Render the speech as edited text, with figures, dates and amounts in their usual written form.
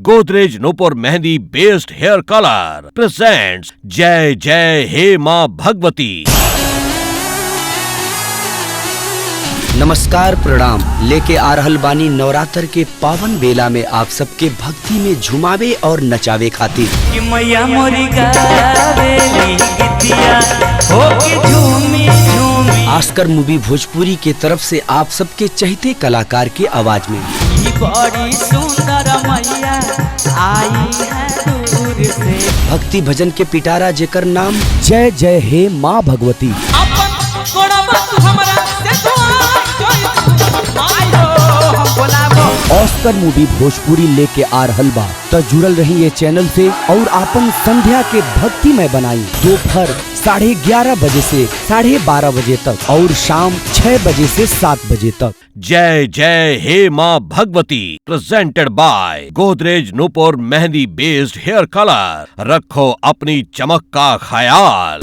Godrej Nupur mehndi based hair colour presents जय जय हे माँ भगवती। नमस्कार प्रणाम लेके आ रहल बानी नवरात्र के पावन बेला में आप सबके भक्ति में झुमावे और नचावे खातिर कि मैया मोरी गावेली गीतिया हो के झूमी झूमी। आस्कर मूवी भोजपुरी के तरफ से आप सबके चहेते कलाकार के आवाज में ई बड़ी सुंदर मैया आई है दूर से। भक्ति भजन के पिटारा जेकर नाम जय जय हे माँ भगवती। अपन कोड़वा तू हमरा से तू आई हो हम बोलाबो। ऑस्कर मूवी भोजपुरी लेके आ रहल बा तो जुड़ल रही ये चैनल से और आपन संध्या के भक्ति में बनाई दोपहर 11:30 बजे से 12:30 बजे तक और शाम 6 बजे से 7 बजे तक। जय जय हे माँ Bhagwati presented by Godrej Nupur mehndi based hair colour. रखो अपनी चमक का ख्याल।